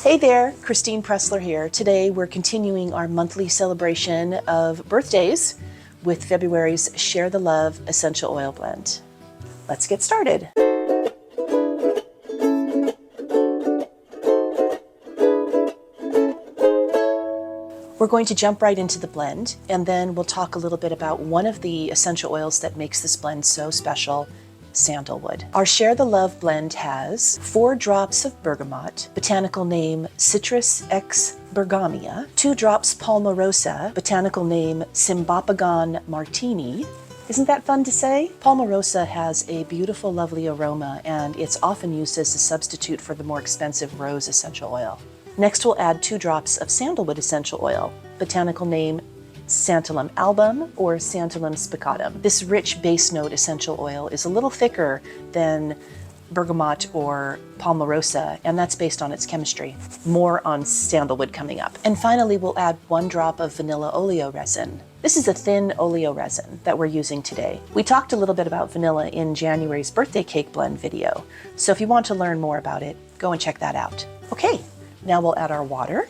Hey there, Christine Pressler here. Today we're continuing our monthly celebration of birthdays with February's Share the Love Essential Oil Blend. Let's get started. We're going to jump right into the blend, and then we'll talk a little bit about one of the essential oils that makes this blend so special, sandalwood. Our Share the Love blend has 4 drops of bergamot, botanical name Citrus X bergamia, 2 drops Palmarosa, botanical name Cymbopogon martini. Isn't that fun to say? Palmarosa has a beautiful, lovely aroma, and it's often used as a substitute for the more expensive rose essential oil. Next, we'll add 2 drops of sandalwood essential oil, botanical name Santalum album or Santalum spicatum. This rich base note essential oil is a little thicker than bergamot or Palmarosa, and that's based on its chemistry. More on sandalwood coming up. And finally, we'll add 1 drop of vanilla oleo resin. This is a thin oleo resin that we're using today. We talked a little bit about vanilla in January's birthday cake blend video, so if you want to learn more about it, go and check that out. Okay, now we'll add our water.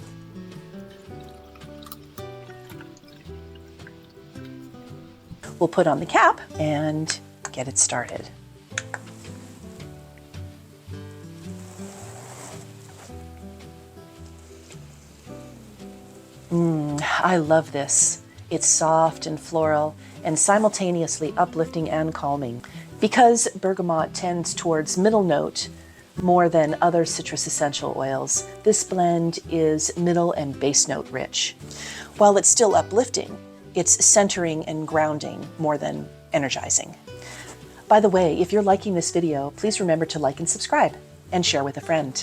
We'll put on the cap and get it started. I love this. It's soft and floral and simultaneously uplifting and calming. Because bergamot tends towards middle note more than other citrus essential oils, this blend is middle and base note rich. While it's still uplifting, it's centering and grounding more than energizing. By the way, if you're liking this video, please remember to like and subscribe and share with a friend.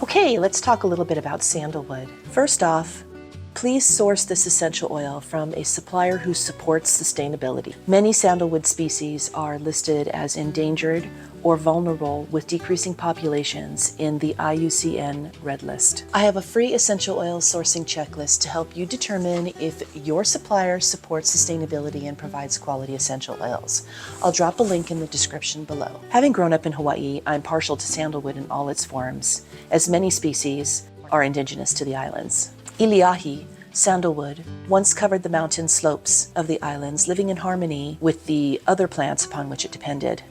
Okay, let's talk a little bit about sandalwood. First off, please source this essential oil from a supplier who supports sustainability. Many sandalwood species are listed as endangered or vulnerable with decreasing populations in the IUCN Red List. I have a free essential oil sourcing checklist to help you determine if your supplier supports sustainability and provides quality essential oils. I'll drop a link in the description below. Having grown up in Hawaii, I'm partial to sandalwood in all its forms, as many species are indigenous to the islands. Iliahi, sandalwood, once covered the mountain slopes of the islands, living in harmony with the other plants upon which it depended.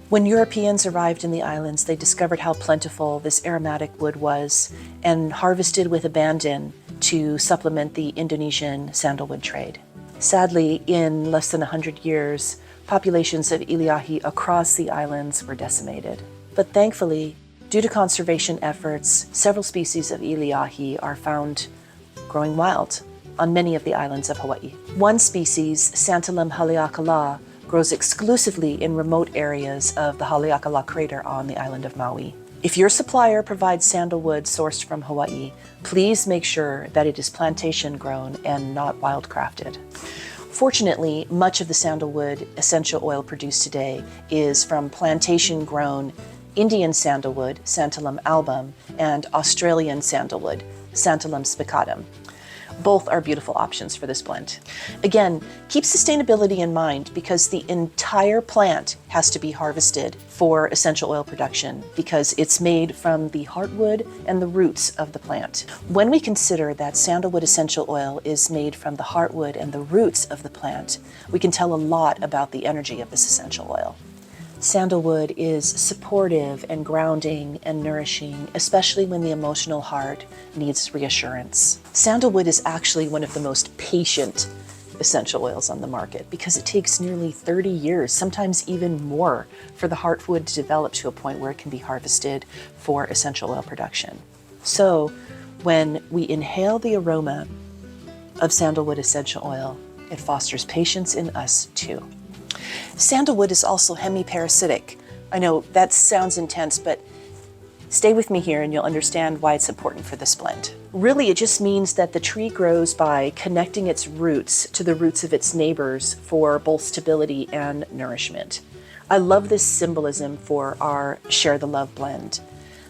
When Europeans arrived in the islands, they discovered how plentiful this aromatic wood was and harvested with abandon to supplement the Indonesian sandalwood trade. Sadly, in less than 100 years, populations of Iliahi across the islands were decimated. But thankfully, due to conservation efforts, several species of Iliahi are found growing wild on many of the islands of Hawaii. One species, Santalum haleakala, grows exclusively in remote areas of the Haleakala crater on the island of Maui. If your supplier provides sandalwood sourced from Hawaii, please make sure that it is plantation grown and not wildcrafted. Fortunately, much of the sandalwood essential oil produced today is from plantation grown Indian sandalwood, Santalum album, and Australian sandalwood, Santalum spicatum. Both are beautiful options for this blend. Again, keep sustainability in mind because the entire plant has to be harvested for essential oil production because it's made from the heartwood and the roots of the plant. When we consider that sandalwood essential oil is made from the heartwood and the roots of the plant, we can tell a lot about the energy of this essential oil. Sandalwood is supportive and grounding and nourishing, especially when the emotional heart needs reassurance. Sandalwood is actually one of the most patient essential oils on the market because it takes nearly 30 years, sometimes even more, for the heartwood to develop to a point where it can be harvested for essential oil production. So when we inhale the aroma of sandalwood essential oil, it fosters patience in us too. Sandalwood is also hemiparasitic. I know that sounds intense, but stay with me here and you'll understand why it's important for this blend. Really, it just means that the tree grows by connecting its roots to the roots of its neighbors for both stability and nourishment. I love this symbolism for our Share the Love blend.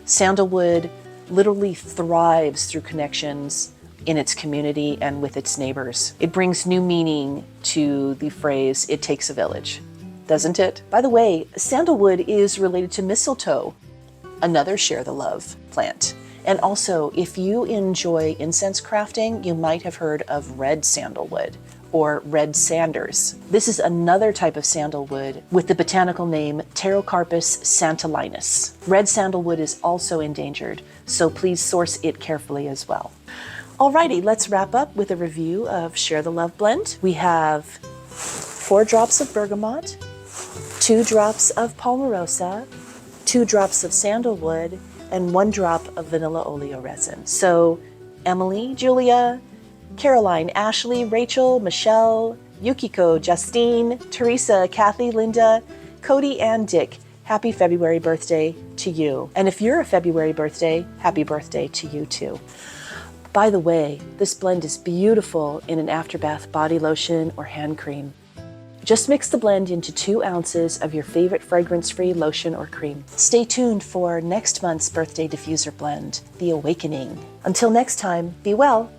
Sandalwood literally thrives through connections in its community and with its neighbors. It brings new meaning to the phrase, "It takes a village." doesn't it? By the way, sandalwood is related to mistletoe, another share the love plant. And also, if you enjoy incense crafting, you might have heard of red sandalwood or red sanders. This is another type of sandalwood with the botanical name Pterocarpus santalinus. Red sandalwood is also endangered, so please source it carefully as well. Alrighty, let's wrap up with a review of Share the Love blend. We have 4 drops of bergamot, 2 drops of palmarosa, 2 drops of sandalwood, and 1 drop of vanilla oleo resin. So Emily, Julia, Caroline, Ashley, Rachel, Michelle, Yukiko, Justine, Teresa, Kathy, Linda, Cody, and Dick, happy February birthday to you. And if you're a February birthday, happy birthday to you too. By the way, this blend is beautiful in an afterbath body lotion or hand cream. Just mix the blend into 2 ounces of your favorite fragrance-free lotion or cream. Stay tuned for next month's birthday diffuser blend, The Awakening. Until next time, be well,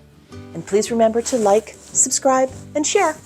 and please remember to like, subscribe, and share.